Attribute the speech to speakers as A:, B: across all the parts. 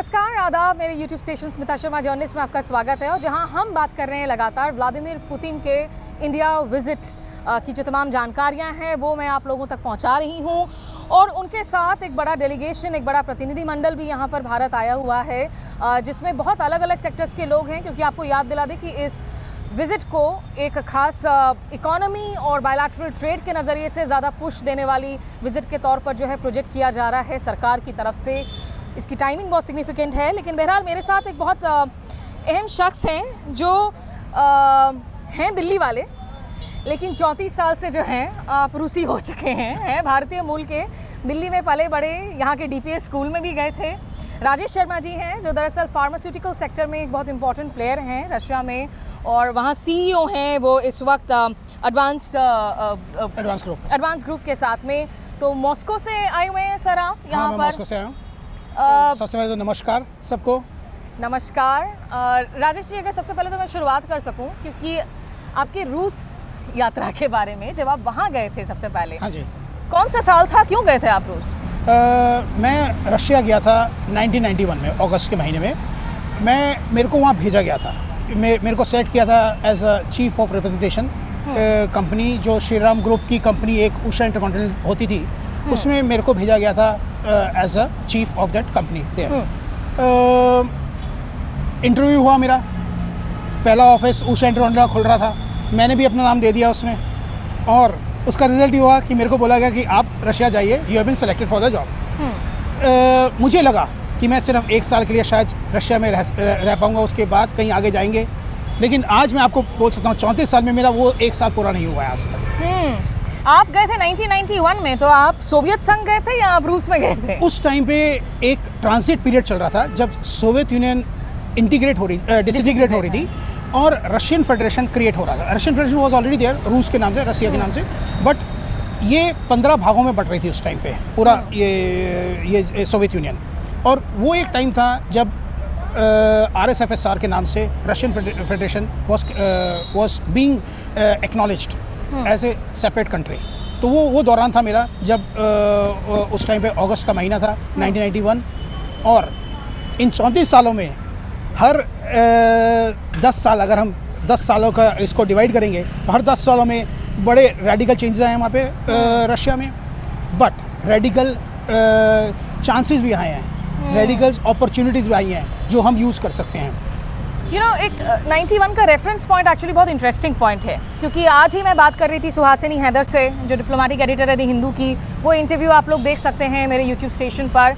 A: नमस्कार, आदाब। मेरे YouTube station Smita Sharma journalist में आपका स्वागत है और जहां हम बात कर रहे हैं लगातार व्लादिमीर पुतिन के इंडिया विजिट की जो तमाम जानकारियां हैं वो मैं आप लोगों तक पहुंचा रही हूं। और उनके साथ एक बड़ा डेलीगेशन, एक बड़ा प्रतिनिधिमंडल भी यहां पर भारत आया हुआ है, जिसमें बहुत अलग अलग सेक्टर्स के लोग हैं। क्योंकि आपको याद दिला दें कि इस विज़िट को एक ख़ास इकोनॉमी और बायलैटरल ट्रेड के नज़रिए से ज़्यादा पुश देने वाली विज़िट के तौर पर जो है प्रोजेक्ट किया जा रहा है सरकार की तरफ से। इसकी टाइमिंग बहुत सिग्निफिकेंट है। लेकिन बहरहाल मेरे साथ एक बहुत अहम शख्स हैं जो हैं दिल्ली वाले, लेकिन 34 साल से जो हैं आप रूसी हो चुके हैं भारतीय मूल के, दिल्ली में पले बड़े, यहाँ के DPS स्कूल में भी गए थे। राजेश शर्मा जी हैं जो दरअसल फार्मास्यूटिकल सेक्टर में एक बहुत इंपॉर्टेंट प्लेयर हैं रशिया में, और वहाँ CEO हैं वो इस वक्त एडवांस ग्रुप के साथ में। तो मॉस्को से आए हुए हैं सर आप यहाँ पर?
B: मॉस्को से आया हूँ। सबसे पहले तो नमस्कार सबको।
A: नमस्कार। राजेश जी, अगर सबसे पहले तो मैं शुरुआत कर सकूं, क्योंकि आपकी रूस यात्रा के बारे में, जब आप वहाँ गए थे सबसे पहले,
B: हाँ जी,
A: कौन सा साल था, क्यों गए थे आप रूस?
B: मैं रशिया गया था 1991 में, अगस्त के महीने में। मेरे को वहाँ भेजा गया था, मेरे को सेट किया था as a chief of representation. Company जो श्रीराम ग्रुप की कंपनी एक उषा इंटरकॉन्टिनेंटल होती थी, उसमें मेरे को भेजा गया था as a chief of that company there. Interview हुआ मेरा, पहला ऑफिस उषा इंटरकॉन्टिनेंटल खुल रहा था, मैंने भी अपना नाम दे दिया उसमें, और उसका रिजल्ट ये हुआ कि मेरे को बोला गया कि आप रशिया जाइए, you have been selected for the job. मुझे लगा कि मैं सिर्फ 1 साल के लिए शायद रशिया में रह पाऊँगा, उसके बाद कहीं आगे जाएंगे। लेकिन आज मैं आपको बोल सकता हूँ 34 साल में मेरा वो 1 साल पूरा नहीं हुआ है आज तक।
A: आप गए थे 1991 में, तो आप सोवियत संघ गए थे या आप रूस में गए थे?
B: उस टाइम पे एक ट्रांजिट पीरियड चल रहा था जब सोवियत यूनियन डिसइंटीग्रेट हो रही थी और रशियन फेडरेशन क्रिएट हो रहा था। Russian federation was already there, रूस के नाम से, रसिया के नाम से, बट ये 15 भागों में बट रही थी उस टाइम पे पूरा ये सोवियत यूनियन। और वो एक टाइम था जब RSFSR के नाम से Russian federation was being acknowledged as a separate country. तो वो दौरान था मेरा, जब उस टाइम पे अगस्त का महीना था 1991। और इन 34 सालों में हर 10 साल, अगर हम 10 सालों का इसको डिवाइड करेंगे, तो हर 10 सालों में बड़े रेडिकल चेंजेस आए हैं वहाँ पे रशिया में, बट रेडिकल चांसेस भी आए हैं, रेडिकल अपॉर्चुनिटीज़ भी आई हैं जो हम यूज़ कर सकते हैं।
A: एक 91 का रेफरेंस पॉइंट एक्चुअली बहुत इंटरेस्टिंग पॉइंट है, क्योंकि आज ही मैं बात कर रही थी सुहासिनी हैदर से, जो डिप्लोमेटिक एडिटर है द हिंदू की। वो इंटरव्यू आप लोग देख सकते हैं मेरे YouTube स्टेशन पर,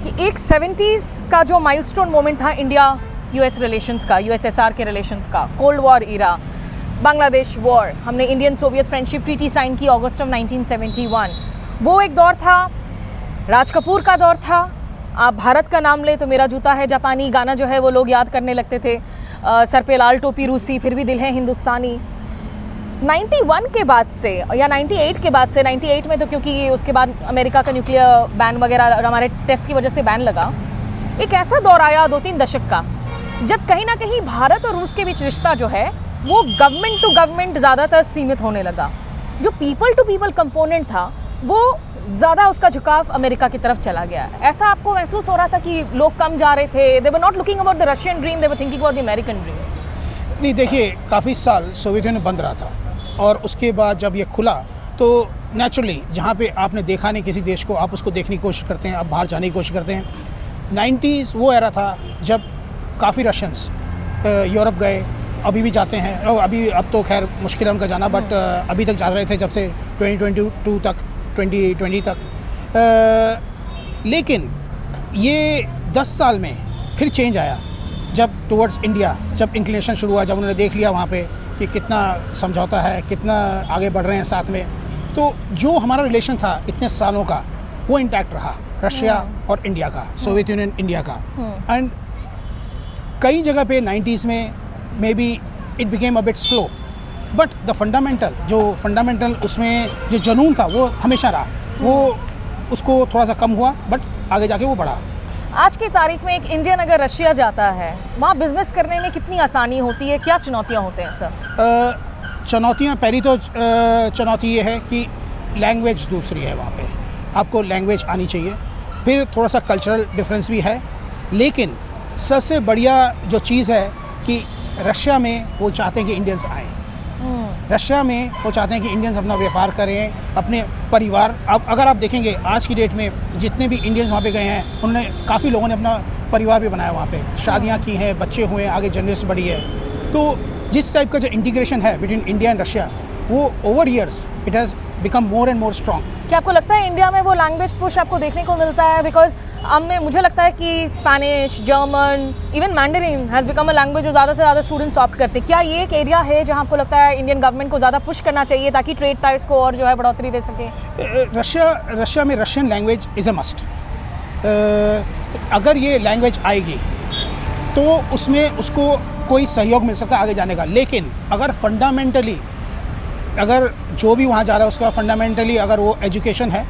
A: कि एक 70s का जो माइलस्टोन मोमेंट था इंडिया US रिलेशंस का, USSR के रिलेशंस का, cold war era, Bangladesh war, हमने Indian Soviet friendship treaty sign की अगस्त ऑफ 1971। वो एक दौर था, राज कपूर का दौर था। आप भारत का नाम ले तो मेरा जूता है जापानी गाना जो है वो लोग याद करने लगते थे, सर पे लाल टोपी रूसी, फिर भी दिल है हिंदुस्तानी। 91 के बाद से या 98 के बाद से, 98 में तो क्योंकि उसके बाद अमेरिका का न्यूक्लियर बैन वगैरह, हमारे टेस्ट की वजह से बैन लगा, एक ऐसा दौर आया 2-3 दशक का, जब कहीं ना कहीं भारत और रूस के बीच रिश्ता जो है वो गवर्नमेंट टू गवर्नमेंट ज़्यादातर सीमित होने लगा। जो पीपल टू पीपल कंपोनेंट था वो ज़्यादा, उसका झुकाव अमेरिका की तरफ चला गया। ऐसा आपको महसूस हो रहा था कि लोग कम जा रहे थे? They were not looking about the Russian dream, they were thinking about the American dream.
B: नहीं, देखिए, काफ़ी साल सोवियत यूनियन बंद रहा था, और उसके बाद जब ये खुला तो नेचुरली जहाँ पे आपने देखा नहीं किसी देश को, आप उसको देखने की कोशिश करते हैं, आप बाहर जाने की कोशिश करते हैं। 90s वो एरा था जब काफ़ी रशियंस यूरोप गए, अभी भी जाते हैं, अब तो खैर मुश्किल है उनका जाना, बट अभी तक जा रहे थे जब से 2022 तक, 2020 तक। लेकिन ये 10 साल में फिर चेंज आया जब टुवर्ड्स इंडिया, जब इंक्लिनेशन शुरू हुआ, जब उन्होंने देख लिया वहाँ पे कि कितना समझौता है, कितना आगे बढ़ रहे हैं साथ में, तो जो हमारा रिलेशन था इतने सालों का वो इंटैक्ट रहा, रशिया और इंडिया का, सोवियत यूनियन इंडिया का। एंड कई जगह पे 90s में may be it became a bit slow, but the fundamental उसमें जो जुनून था वो हमेशा रहा, वो उसको थोड़ा सा कम हुआ, बट आगे जाके वो बढ़ा।
A: आज की तारीख में एक इंडियन अगर रशिया जाता है, वहाँ बिजनेस करने में कितनी आसानी होती है, क्या चुनौतियाँ होते हैं सर?
B: चुनौतियाँ, पहली तो चुनौती ये है कि लैंग्वेज दूसरी है वहाँ पे, आपको लैंग्वेज आनी चाहिए। फिर थोड़ा सा कल्चरल डिफरेंस भी है, लेकिन सबसे बढ़िया जो चीज़ है कि रशिया में वो चाहते हैं कि इंडियंस आएँ। रशिया में वो चाहते हैं कि इंडियंस अपना व्यापार करें, अपने परिवार। अब अगर आप देखेंगे आज की डेट में जितने भी इंडियंस वहाँ पे गए हैं, उन्होंने काफ़ी लोगों ने अपना परिवार भी बनाया वहाँ पे, शादियाँ की हैं, बच्चे हुए हैं, आगे जनरेशन बढ़ी है। तो जिस टाइप का जो इंटीग्रेशन है बिटवीन इंडिया एंड रशिया, वो over years it has become more and more strong.
A: क्या आपको लगता है इंडिया में वो लैंग्वेज पुश आपको देखने को मिलता है? बिकॉज हमें मुझे लगता है कि Spanish, German, even Mandarin has become a language जो ज़्यादा से ज़्यादा स्टूडेंट्स ऑप्ट करते हैं। क्या ये एक एरिया है जहाँ आपको लगता है इंडियन गवर्नमेंट को ज़्यादा पुश करना चाहिए ताकि ट्रेड टाइज को और जो है बढ़ोतरी दे सके?
B: रशिया में Russian language is a must. अगर ये लैंग्वेज आएगी तो उसमें उसको कोई सहयोग मिल सकता है आगे जाने का। लेकिन अगर फंडामेंटली अगर जो भी वहाँ जा रहा है उसका फंडामेंटली अगर वो एजुकेशन है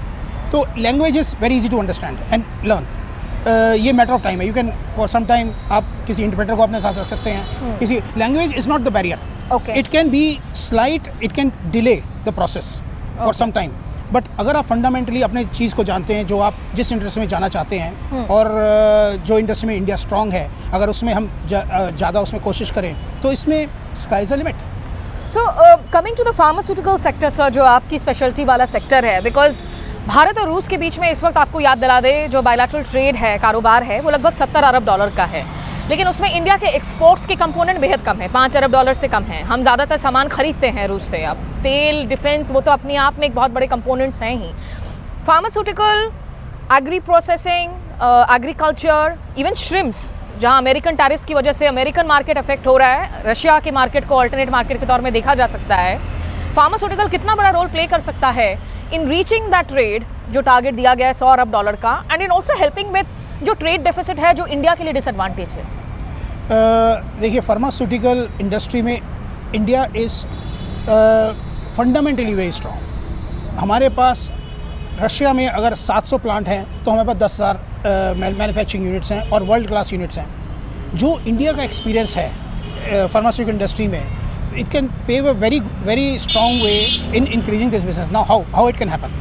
B: तो language is very easy to understand and learn. ये मैटर ऑफ टाइम है। You can for some time आप किसी इंटरप्रेटर को अपने साथ रख सकते हैं। किसी language is not the barrier. It can be slight, it can delay the process for some time, but अगर आप फंडामेंटली अपने चीज़ को जानते हैं, जो आप जिस इंडस्ट्री में जाना चाहते हैं और जो इंडस्ट्री में इंडिया स्ट्रांग है, अगर उसमें हम ज़्यादा उसमें कोशिश करें तो इसमें sky is the limit.
A: So coming to the pharmaceutical sector sir, जो आपकी स्पेशलिटी वाला सेक्टर है, बिकॉज भारत और रूस के बीच में इस वक्त आपको याद दिला दे जो बायलैटरल ट्रेड है, कारोबार है, वो लगभग 70 अरब डॉलर का है। लेकिन उसमें इंडिया के एक्सपोर्ट्स के कंपोनेंट बेहद कम है, 5 अरब डॉलर से कम है। हम ज़्यादातर सामान खरीदते हैं रूस से। अब तेल, डिफेंस, वो तो अपने आप में एक बहुत बड़े कंपोनेंट्स हैं ही। Pharmaceutical, agri processing, agriculture, even shrimps, जहां अमेरिकन टैरिफ्स की वजह से अमेरिकन मार्केट अफेक्ट हो रहा है, रशिया के मार्केट को अल्टरनेट मार्केट के तौर में देखा जा सकता है। फार्मास्यूटिकल कितना बड़ा रोल प्ले कर सकता है इन रीचिंग दैट ट्रेड जो टारगेट दिया गया है 100 अरब डॉलर का, and in also helping with जो ट्रेड डेफिसिट है जो इंडिया के लिए डिसएडवांटेज है?
B: देखिए, फार्मास्यूटिकल इंडस्ट्री में India is fundamentally very strong. हमारे पास रशिया में अगर 700 प्लांट हैं तो हमारे पास 10,000 मैन्युफैक्चरिंग यूनिट्स हैं और वर्ल्ड क्लास यूनिट्स हैं। जो इंडिया का एक्सपीरियंस है फार्मास्यूटिकल इंडस्ट्री में, it can pave a very strong way in increasing this business. Now how it can happen.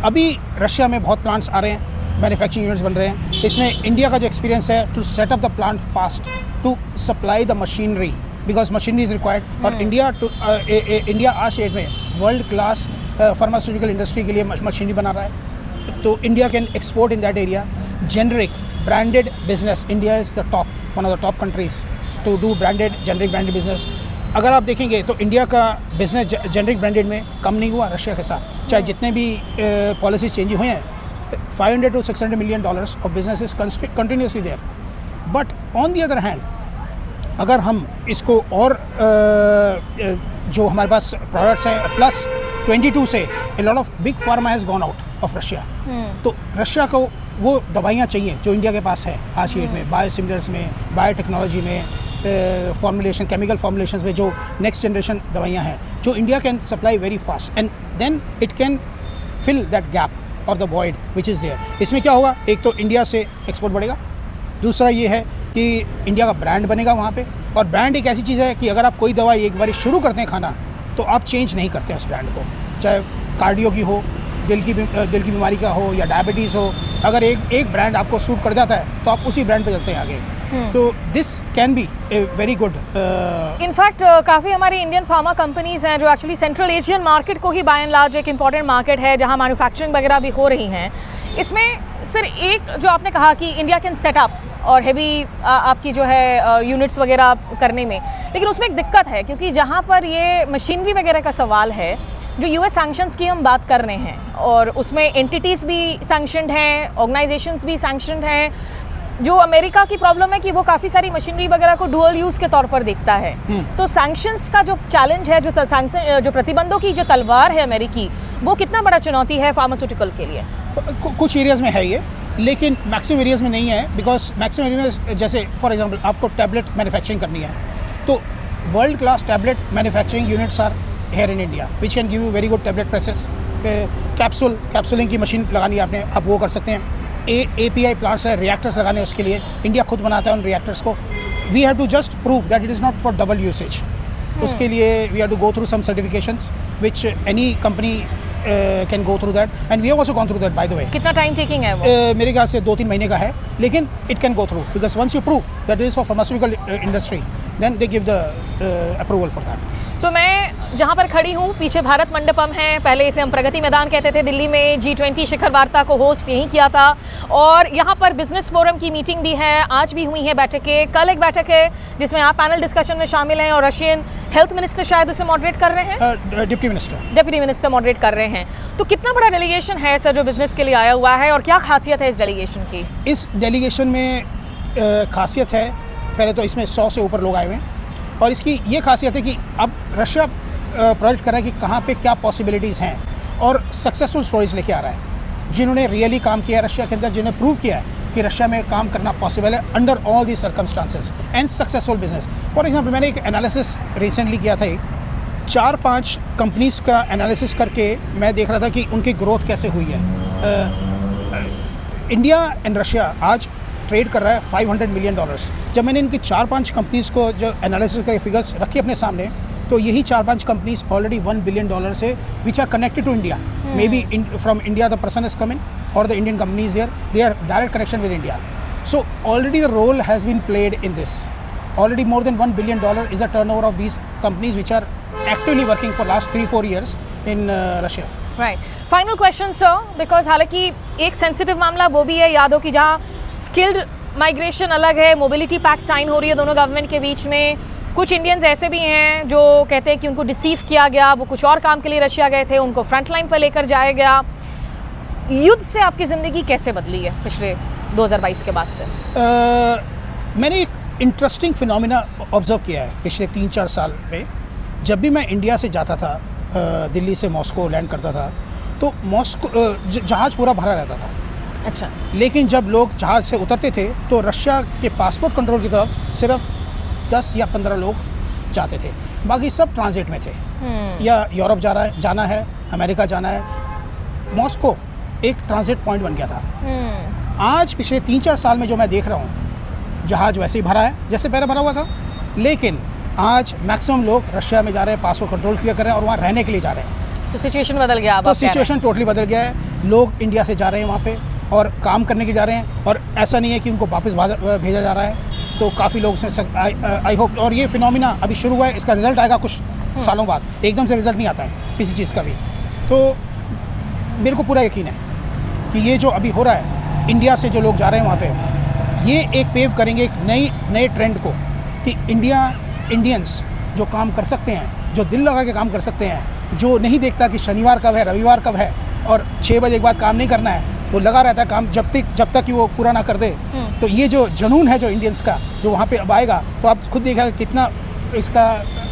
B: अभी रशिया में बहुत प्लांट्स आ रहे हैं, मैन्युफैक्चरिंग यूनिट्स बन रहे हैं। इसमें इंडिया का जो एक्सपीरियंस है to set up the plant fast, to supply the machinery, because machinery is required. और इंडिया आज डेट में वर्ल्ड क्लास फार्मास्यूटिकल इंडस्ट्री के लिए मशीनरी बना रहा है। तो India can export in that area. Generic branded business, India is the top, one of the top countries to do generic branded business. अगर आप देखेंगे तो इंडिया का बिजनेस जेनरिक ब्रांडेड में कम नहीं हुआ रशिया के साथ, चाहे जितने भी पॉलिसी चेंज हुए हैं। 500 to 600 million dollars of business is continuously there. But on the other hand, अगर हम इसको और जो हमारे पास प्रोडक्ट्स हैं प्लस 22 से a lot of big pharma has gone out of Russia. तो रशिया को वो दवाइयाँ चाहिए जो इंडिया के पास है आज की डेट में, बायोसिमिलर्स में, बायोटेक्नोलॉजी में, फॉर्मुलेशन, केमिकल फॉर्मुलेशंस में जो नेक्स्ट जनरेशन दवाइयाँ हैं, जो India can supply very fast and then it can fill that gap और the void which is there. इसमें क्या होगा, एक तो इंडिया से एक्सपोर्ट बढ़ेगा, दूसरा ये है कि इंडिया का ब्रांड बनेगा वहाँ पे। और ब्रांड एक ऐसी चीज़ है कि अगर आप कोई दवाई एक बार शुरू करते हैं खाना तो आप चेंज नहीं करते हैं उस ब्रांड को, चाहे कार्डियो की हो, दिल की बीमारी का हो या डायबिटीज़ हो। अगर एक ब्रांड आपको सूट कर जाता है तो आप उसी ब्रांड पे चलते हैं आगे। तो this can be a very good.
A: In fact काफ़ी हमारी इंडियन फार्मा कंपनीज हैं जो एक्चुअली सेंट्रल एशियन मार्केट को ही बाय एंड लार्ज एक इंपॉर्टेंट मार्केट है जहां मैन्युफैक्चरिंग वगैरह भी हो रही हैं। इसमें सिर एक जो आपने कहा कि इंडिया कैन सेटअप और हैवी आपकी जो है यूनिट्स वगैरह करने में, लेकिन उसमें एक दिक्कत है क्योंकि जहाँ पर ये मशीनरी वगैरह का सवाल है, जो यूएस सैंक्शंस की हम बात कर रहे हैं और उसमें एंटिटीज़ भी सैंक्शनड हैं, ऑर्गेनाइजेशंस भी सैंक्शनड हैं। जो अमेरिका की प्रॉब्लम है कि वो काफ़ी सारी मशीनरी वगैरह को डुअल यूज़ के तौर पर देखता है। तो सैंक्शंस का जो चैलेंज है, जो प्रतिबंधों की जो तलवार है अमेरिकी, वो कितना बड़ा चुनौती है फार्मास्यूटिकल के लिए?
B: कुछ एरियाज़ में है ये, लेकिन मैक्सिमम एरियाज़ में नहीं है। बिकॉज मैक्सिमम एरिया में जैसे फॉर एग्जांपल आपको टैबलेट मैन्युफैक्चरिंग करनी है तो world class tablet manufacturing units are here in India which can give you very good tablet presses. Capsuling की मशीन लगानी है आपने, आप वो कर सकते हैं। API प्लांट्स है, रिएक्टर्स लगाने उसके लिए इंडिया खुद बनाता है उन रिएक्टर्स को। We have to just prove that it is not for double usage. उसके लिए we have to go through some certifications which any company can go through that, and we have also gone through that, by the way.
A: कितना time taking है वो?
B: मेरे ख्याल से 2-3 महीने का है, लेकिन it can go through because once you prove that it is for pharmaceutical industry, then they give the approval for that.
A: तो मैं जहाँ पर खड़ी हूँ पीछे भारत मंडपम है, पहले इसे हम प्रगति मैदान कहते थे। दिल्ली में G20 शिखर वार्ता को होस्ट यहीं किया था और यहाँ पर बिजनेस फोरम की मीटिंग भी है, आज भी हुई है बैठकें। कल एक बैठक है जिसमें आप पैनल डिस्कशन में शामिल हैं और रशियन हेल्थ मिनिस्टर शायद उसे मॉडरेट कर रहे हैं। डिप्टी मिनिस्टर मॉडरेट कर रहे हैं। तो कितना बड़ा डेलीगेशन है सर जो बिजनेस के लिए आया हुआ है और क्या खासियत है इस डेलीगेशन की?
B: इस डेलीगेशन में खासियत है, पहले तो इसमें 100 से ऊपर लोग आए हुए हैं और इसकी ये खासियत है कि अब रशिया प्रोजेक्ट कर रहा है कि कहाँ पे क्या पॉसिबिलिटीज़ हैं और सक्सेसफुल स्टोरीज लेके आ रहा है, जिन्होंने रियली काम किया है रशिया के अंदर, जिन्होंने प्रूव किया है कि रशिया में काम करना पॉसिबल है under all the circumstances and successful business. For example मैंने एक एनालिसिस रिसेंटली किया था, 4-5 कंपनीज़ का एनालिसिस करके मैं देख रहा था कि उनकी ग्रोथ कैसे हुई है। इंडिया एंड रशिया आज ट्रेड कर रहा है $500 मिलियन। जब मैंने इनकी 4-5 कंपनीज़ को जो एनालिसिस के फिगर्स रखे अपने सामने, तो यही 4-5 कंपनीज ऑलरेडी $1 बिलियन से which are connected to India. May be from India the person is coming और the Indian companies they are direct connection with India. So already the role has been played in this. Already more than $1 billion is a turnover of these companies which are actively working for last 3-4 years in Russia.
A: Right. Final question sir, because हालांकि एक sensitive मामला वो भी है, याद हो कि जहाँ स्किल्ड माइग्रेशन अलग है, मोबिलिटी पैक्ट साइन हो रही है दोनों गवर्नमेंट के बीच में। कुछ इंडियंस ऐसे भी हैं जो कहते हैं कि उनको डिसीव किया गया, वो कुछ और काम के लिए रशिया गए थे, उनको फ्रंट लाइन पर लेकर जाया गया। युद्ध से आपकी ज़िंदगी कैसे बदली है पिछले 2022 के बाद से?
B: मैंने एक इंटरेस्टिंग फिनोमिना ऑब्जर्व किया है पिछले 3-4 साल में। जब भी मैं इंडिया से जाता था, दिल्ली से मॉस्को लैंड करता था, तो मॉस्को जहाज़ पूरा भरा रहता था।
A: अच्छा।
B: लेकिन जब लोग जहाज़ से उतरते थे तो रशिया के पासपोर्ट कंट्रोल की तरफ सिर्फ 10 या 15 लोग जाते थे, बाकी सब ट्रांजिट में थे। या यूरोप जाना है, अमेरिका जाना है। मॉस्को एक ट्रांजिट पॉइंट बन गया था। आज पिछले 3-4 साल में जो मैं देख रहा हूँ, जहाज़ वैसे ही भरा है जैसे पहले भरा हुआ था, लेकिन आज मैक्सिमम लोग रशिया में जा रहे हैं, पासपोर्ट कंट्रोल क्लियर कर रहे हैं और वहाँ रहने के लिए जा रहे हैं।
A: तो सिचुएशन बदल गया।
B: तो सिचुएशन टोटली बदल गया है। लोग इंडिया से जा रहे हैं वहाँ पे और काम करने के जा रहे हैं, और ऐसा नहीं है कि उनको वापस भेजा जा रहा है। तो काफ़ी लोग आई होप, और ये फिनोमिना अभी शुरू हुआ है, इसका रिजल्ट आएगा कुछ सालों बाद, एकदम से रिजल्ट नहीं आता है किसी चीज़ का भी। तो मेरे को पूरा यकीन है कि ये जो अभी हो रहा है, इंडिया से जो लोग जा रहे हैं वहाँ पे, ये एक पेव करेंगे एक नए ट्रेंड को कि इंडियंस जो काम कर सकते हैं, जो दिल लगा के काम कर सकते हैं, जो नहीं देखता कि शनिवार कब है, रविवार कब है और 6 बजे के बाद काम नहीं करना है, वो लगा रहता है काम जब तक कि वो पूरा ना कर दे। तो ये जो जुनून है जो इंडियंस का, जो वहाँ पे अब आएगा, तो आप खुद देखा कितना इसका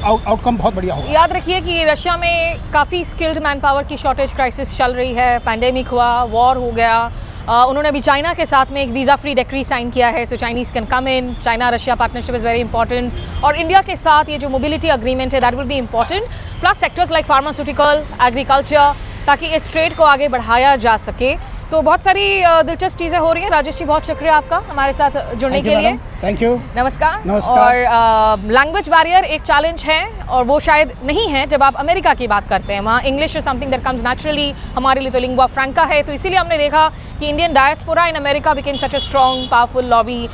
B: आउटकम बहुत बढ़िया होगा।
A: याद रखिए कि रशिया में काफ़ी स्किल्ड मैन पावर की शॉर्टेज क्राइसिस चल रही है, पैंडेमिक हुआ, वॉर हो गया। उन्होंने अभी चाइना के साथ में एक वीज़ा फ्री डिक्री साइन किया है, so Chinese can come in. China Russia partnership is very important, और इंडिया के साथ ये जो मोबिलिटी अग्रीमेंट है that will be important, plus sectors like pharmaceutical, agriculture, ताकि इस ट्रेड को आगे बढ़ाया जा सके। तो बहुत सारी दिलचस्प चीज़ें हो रही हैं। राजेश जी, बहुत शुक्रिया आपका हमारे साथ जुड़ने के लिए।
B: Thank you.
A: नमस्कार। और लैंग्वेज बैरियर एक चैलेंज है, और वो शायद नहीं है जब आप अमेरिका की बात करते हैं। वहाँ English is something that comes naturally, हमारे लिए तो लिंगुआ फ्रैंका है। तो इसीलिए हमने देखा कि Indian diaspora in America became such a strong powerful lobby.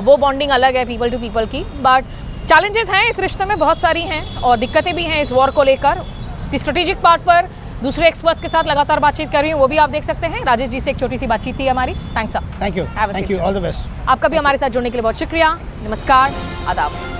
A: वो बॉन्डिंग अलग है पीपल टू पीपल की, बट चैलेंजेस हैं इस रिश्ते में, बहुत सारी हैं, और दिक्कतें भी हैं इस वॉर को लेकर। उसकी स्ट्रेटेजिक पार्ट पर दूसरे एक्सपर्ट्स के साथ लगातार बातचीत कर रही हूँ, वो भी आप देख सकते हैं। राजेश जी से एक छोटी सी बातचीत थी हमारी। Thanks sir.
B: Thank you, all the best.
A: आपका भी हमारे साथ जुड़ने के लिए बहुत शुक्रिया। नमस्कार, आदाब।